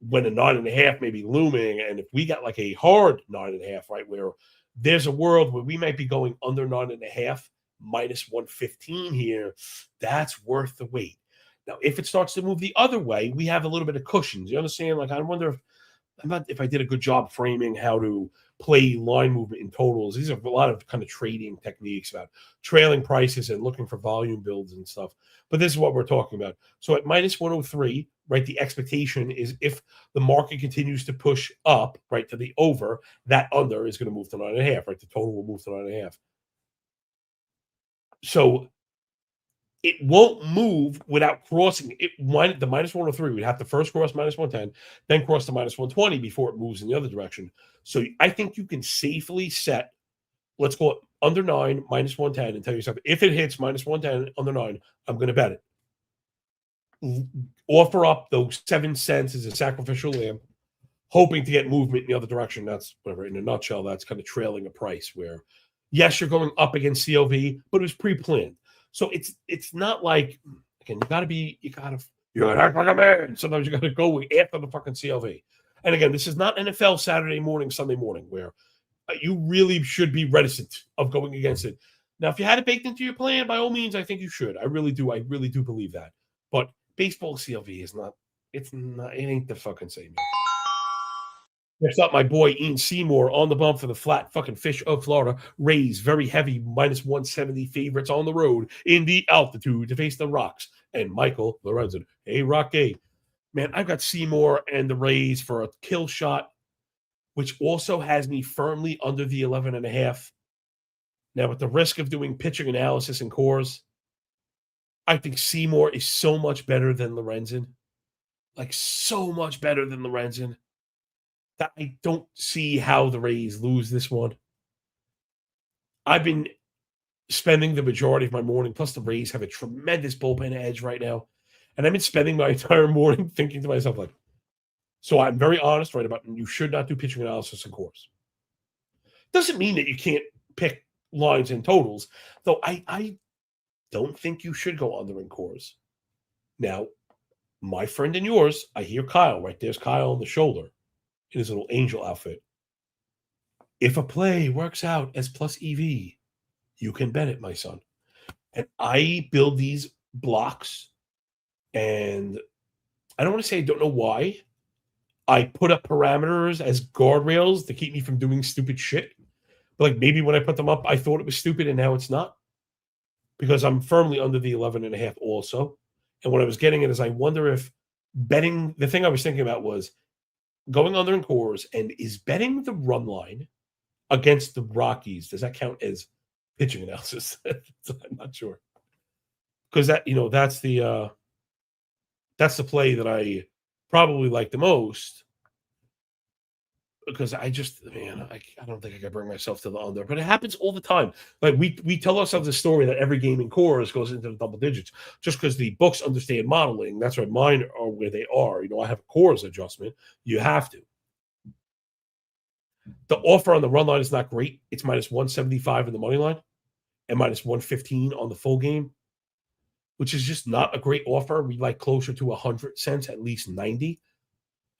when a 9.5 may be looming. And if we got like a hard 9.5, right, where there's a world where we might be going under 9.5, minus 115 here, that's worth the wait. Now, if it starts to move the other way, we have a little bit of cushions. You understand? Like, I wonder if I did a good job framing how to play line movement in totals. These are a lot of kind of trading techniques about trailing prices and looking for volume builds and stuff. But this is what we're talking about. So at minus 103, right, the expectation is if the market continues to push up, right, to the over, that under is going to move to 9.5, right? The total will move to 9.5. So it won't move without crossing it. The minus 103 would have to first cross minus 110, then cross to minus 120 before it moves in the other direction. So I think you can safely set, let's call it under 9, minus 110, and tell yourself, if it hits minus 110 under 9, I'm going to bet it. Offer up those 7 cents as a sacrificial lamb, hoping to get movement in the other direction. That's whatever. In a nutshell, that's kind of trailing a price where, yes, you're going up against COV, but it was pre-planned. So it's not like, again, you gotta act like a man. Sometimes you gotta go after the fucking CLV. And again, this is not NFL Saturday morning, Sunday morning, where you really should be reticent of going against it. Now, if you had it baked into your plan, by all means, I think you should. I really do believe that. But baseball CLV is not, it ain't the fucking same. Next up, my boy Ian Seymour on the bump for the flat fucking fish of Florida. Rays, very heavy, minus 170 favorites on the road in the altitude to face the Rocks and Michael Lorenzen. Hey, Rocky. Man, I've got Seymour and the Rays for a kill shot, which also has me firmly under the 11.5. Now, with the risk of doing pitching analysis in coors, I think Seymour is so much better than Lorenzen. Like, so much better than Lorenzen. That I don't see how the Rays lose this one. I've been spending the majority of my morning, plus the Rays have a tremendous bullpen edge right now. And I've been spending my entire morning thinking to myself, like, so I'm very honest, right, about you should not do pitching analysis in course. Doesn't mean that you can't pick lines and totals, though I don't think you should go under in course. Now, my friend and yours, I hear Kyle, right? There's Kyle on the shoulder in his little angel outfit. If a play works out as plus EV, you can bet it, my son. And I build these blocks. And I don't want to say I don't know why. I put up parameters as guardrails to keep me from doing stupid shit. But like maybe when I put them up, I thought it was stupid and now it's not because I'm firmly under the 11.5 also. And what I was getting at is I wonder if betting, the thing I was thinking about was going under in coors and is betting the run line against the Rockies, does that count as pitching analysis? I'm not sure. Because that's the play that I probably like the most. Because I just, man, I don't think I can bring myself to the under, but it happens all the time. Like we tell ourselves a story that every game in coors goes into the double digits just because the books understand modeling. That's why mine are where they are. I have a coors adjustment. You have to. The offer on the run line is not great. It's minus 175 in the money line and minus 115 on the full game, which is just not a great offer. We like closer to 100 cents, at least 90.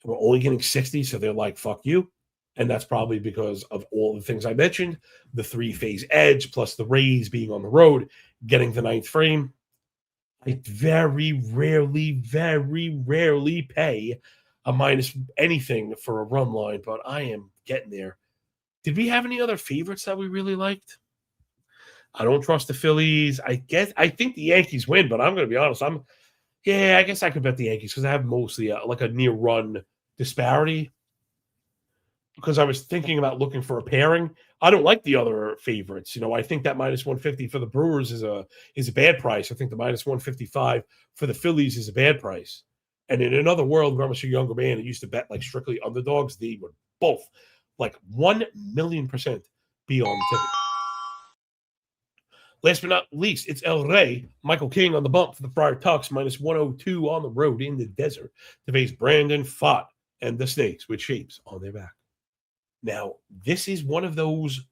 And we're only getting 60, so they're like, fuck you. And that's probably because of all the things I mentioned, the 3-phase edge, plus the Rays being on the road, getting the ninth frame. I very rarely pay a minus anything for a run line, but I am getting there. Did we have any other favorites that we really liked? I don't trust the Phillies. I think the Yankees win, but I'm going to be honest. I guess I could bet the Yankees because I have mostly like a near run disparity. Because I was thinking about looking for a pairing. I don't like the other favorites. I think that minus 150 for the Brewers is a bad price. I think the minus 155 for the Phillies is a bad price. And in another world where I was a younger man and used to bet like strictly underdogs, they would both like 1,000,000% be on the ticket. Last but not least, it's El Rey, Michael King on the bump for the Friar Tucks, minus 102 on the road in the desert to face Brandon Pfaadt and the Snakes with shapes on their back. Now, this is one of those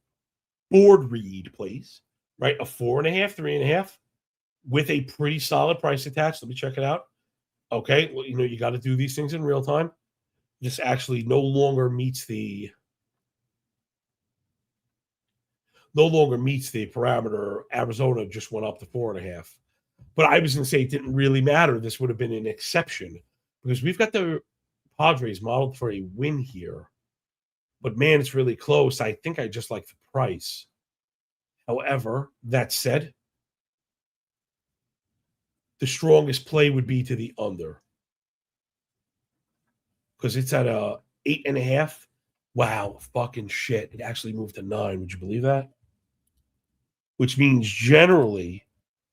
board read plays, right? A 4.5, 3.5 with a pretty solid price attached. Let me check it out. Okay, well, you got to do these things in real time. This actually no longer meets the parameter. Arizona just went up to 4.5. But I was going to say it didn't really matter. This would have been an exception because we've got the Padres modeled for a win here. But man, it's really close. I think I just like the price. However, that said, the strongest play would be to the under because it's at a 8.5. Wow, fucking shit! It actually moved to 9. Would you believe that? Which means generally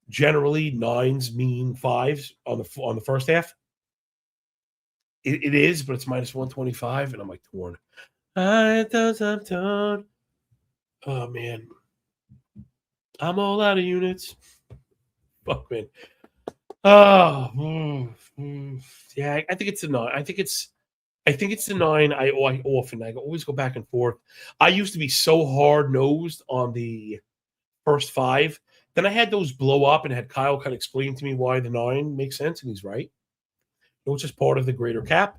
nines mean fives on the first half. It is, but it's minus 125, and I'm like torn. I'm torn. Oh man, I'm all out of units. Fuck man. Oh, yeah. I think it's a 9. I think it's a 9. I always go back and forth. I used to be so hard nosed on the first 5. Then I had those blow up and had Kyle kind of explain to me why the 9 makes sense, and he's right. Which is part of the greater cap.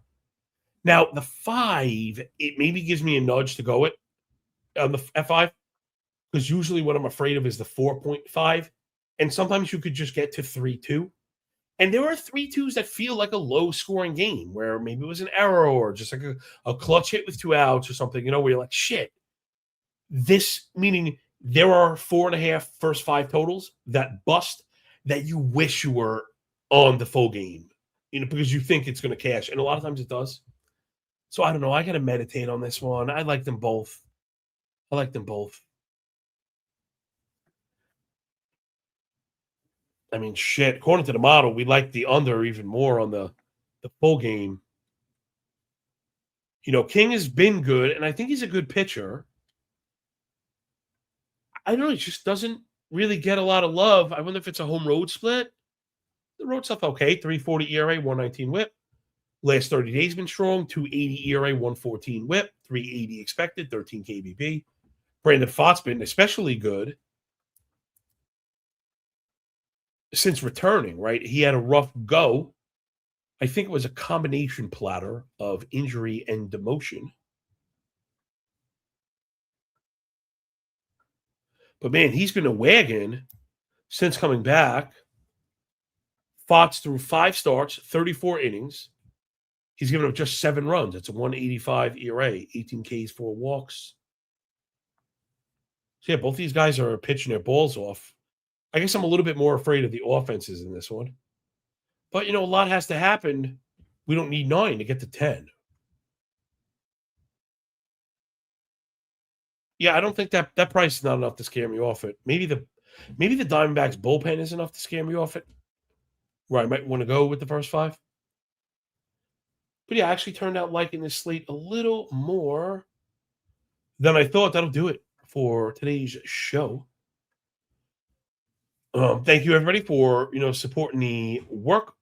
Now the 5, it maybe gives me a nudge to go it on the F5 because usually what I'm afraid of is the 4.5, and sometimes you could just get to 3-2. And there are 3-2s that feel like a low-scoring game where maybe it was an error or just like a clutch hit with 2 outs or something, where you're like, shit. This, meaning there are 4.5 first 5 totals that bust that you wish you were on the full game, because you think it's going to cash. And a lot of times it does. So I don't know. I got to meditate on this one. I like them both. I mean, shit. According to the model, we like the under even more on the full game. King has been good, and I think he's a good pitcher. I don't know. He just doesn't really get a lot of love. I wonder if it's a home road split. The road stuff okay. 3.40 ERA, 119 WHIP. Last 30 days been strong. 2.80 ERA, 114 WHIP. 3.80 expected, 13 KBP. Brandon Pfaadt's been especially good since returning, right? He had a rough go. I think it was a combination platter of injury and demotion. But man, he's been a wagon since coming back. Fox through 5 starts, 34 innings. He's given up just 7 runs. It's a 185 ERA, 18 Ks, 4 walks. So, yeah, both these guys are pitching their balls off. I guess I'm a little bit more afraid of the offenses in this one. But, a lot has to happen. We don't need 9 to get to 10. Yeah, I don't think that price is not enough to scare me off it. Maybe the Diamondbacks bullpen is enough to scare me off it, where I might want to go with the first 5. But yeah, I actually turned out liking this slate a little more than I thought. That'll do it for today's show. Thank you, everybody, for supporting the work.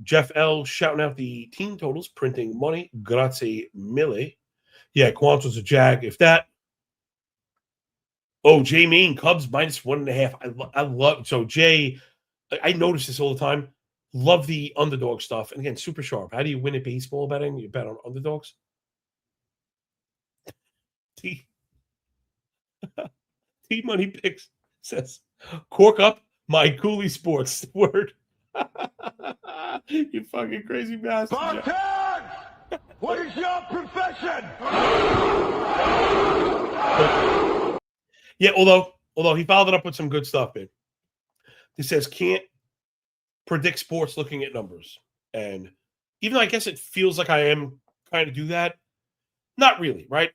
Jeff L. shouting out the team totals, printing money. Grazie mille. Yeah, Quantril's a jag. If that. Oh, Jay Main, Cubs -1.5. I love. So, Jay, I notice this all the time. Love the underdog stuff. And again, super sharp. How do you win at baseball betting? You bet on underdogs. T Money Picks says, cork up my Cooley Sports word. You fucking crazy bastard. Bartend! What is your profession? Yeah, although he followed it up with some good stuff, man. He says, can't predict sports looking at numbers. And even though I guess it feels like I am trying to do that, not really, right?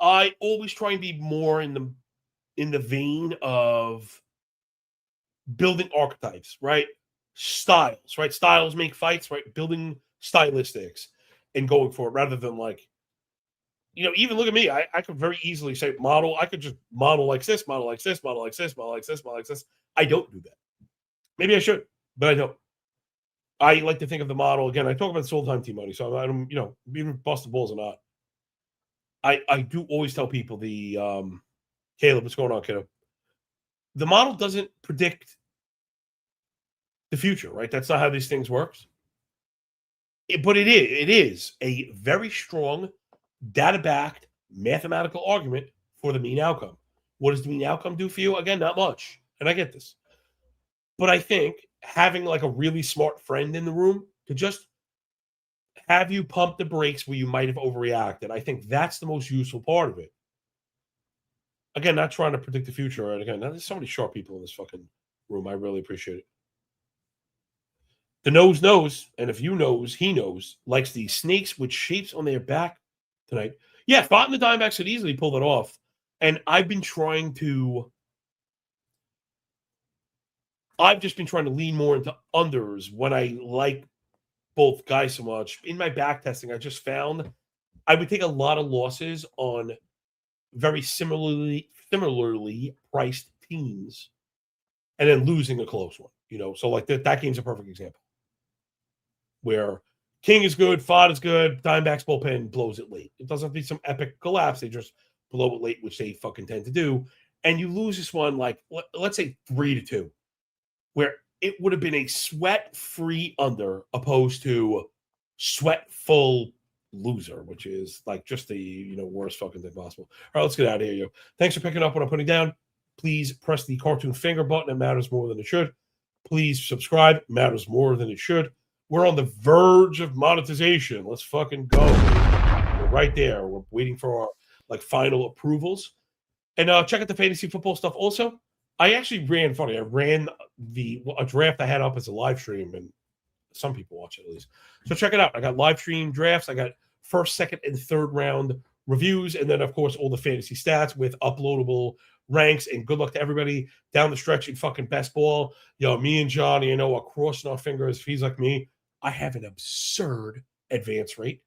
I always try and be more in the vein of building archetypes, right? Styles, right? Styles make fights, right? Building stylistics and going for it rather than like, even look at me. I could very easily say model. I could just model like this, model like this, model like this, model like this, model like this. I don't do that. Maybe I should, but I don't. I like to think of the model again. I talk about this all the time, Team Money. So I don't, even bust the balls or not. I do always tell people Caleb, what's going on, kiddo? The model doesn't predict the future, right? That's not how these things works. But it is a very strong, data-backed mathematical argument for the mean outcome. What does the mean outcome do for you? Again, not much. And I get this. But I think having like a really smart friend in the room to just have you pump the brakes where you might have overreacted, I think that's the most useful part of it. Again, not trying to predict the future. And again, there's so many sharp people in this fucking room. I really appreciate it. The nose knows, and if you knows, he knows, likes the snakes with shapes on their back tonight. Yeah, thought the Diamondbacks could easily pull it off. And I've just been trying to lean more into unders when I like both guys so much. In my back testing, I just found I would take a lot of losses on very similarly priced teams and then losing a close one. So like that game's a perfect example. Where King is good, Fod is good, Diamondbacks bullpen blows it late. It doesn't have to be some epic collapse. They just blow it late, which they fucking tend to do. And you lose this one like, let's say 3-2, where it would have been a sweat-free under opposed to sweat-full loser, which is like just the worst fucking thing possible. All right, let's get out of here, yo. Thanks for picking up what I'm putting down. Please press the cartoon finger button. It matters more than it should. Please subscribe. It matters more than it should. We're on the verge of monetization. Let's fucking go. We're right there. We're waiting for our final approvals. And check out the fantasy football stuff also. I actually ran a draft I had up as a live stream, and some people watch it at least. So check it out. I got live stream drafts. I got first, second, and third round reviews, and then of course all the fantasy stats with uploadable ranks. And good luck to everybody down the stretch in fucking best ball. Me and Johnny, are crossing our fingers. If he's like me, I have an absurd advance rate.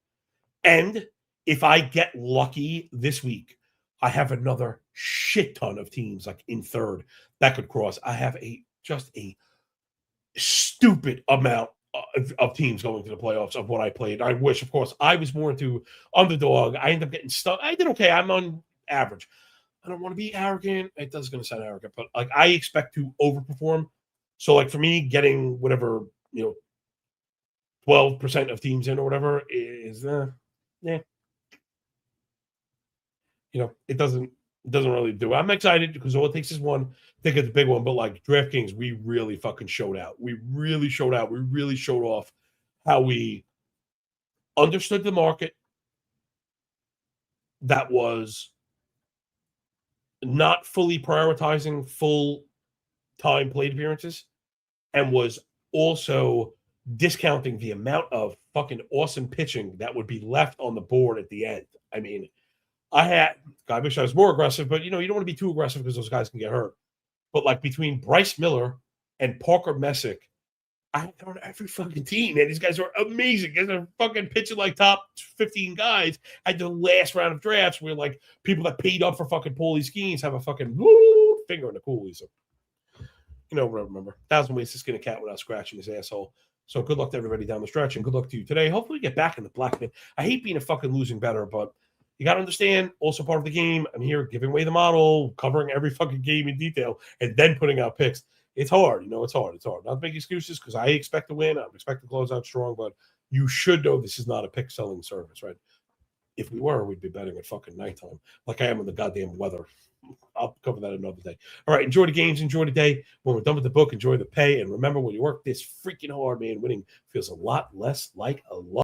And if I get lucky this week, I have another shit ton of teams like in third that could cross. I have just a stupid amount of teams going to the playoffs of what I played. I wish, of course, I was more into underdog. I ended up getting stuck. I did okay. I'm on average. I don't want to be arrogant. It does going to sound arrogant, but I expect to overperform. So for me, getting whatever 12% of teams in or whatever is it doesn't It doesn't really do it. I'm excited because all it takes is one to get the big one. But like DraftKings, we really fucking showed out. We really showed out. We really showed off how we understood the market that was not fully prioritizing full-time plate appearances and was also discounting the amount of fucking awesome pitching that would be left on the board at the end. I mean, I wish I was more aggressive, but you don't want to be too aggressive because those guys can get hurt. But like between Bryce Miller and Parker Messick, I had on every fucking team, man. These guys are amazing. These are fucking pitching like top 15 guys at the last round of drafts where like people that paid up for fucking Paulie schemes have a fucking finger in the coolie. So, remember, 1,000 ways to skin a cat without scratching his asshole. So good luck to everybody down the stretch and good luck to you today. Hopefully we get back in the black, man. I hate being a fucking losing better, but you got to understand, also part of the game, I'm here giving away the model, covering every fucking game in detail, and then putting out picks. It's hard. It's hard. It's hard. Not to make excuses because I expect to win. I expect to close out strong, but you should know this is not a pick selling service, right? If we were, we'd be betting at fucking nighttime like I am in the goddamn weather. I'll cover that another day. All right. Enjoy the games. Enjoy the day. When we're done with the book, enjoy the pay. And remember, when you work this freaking hard, man, winning feels a lot less like a lot.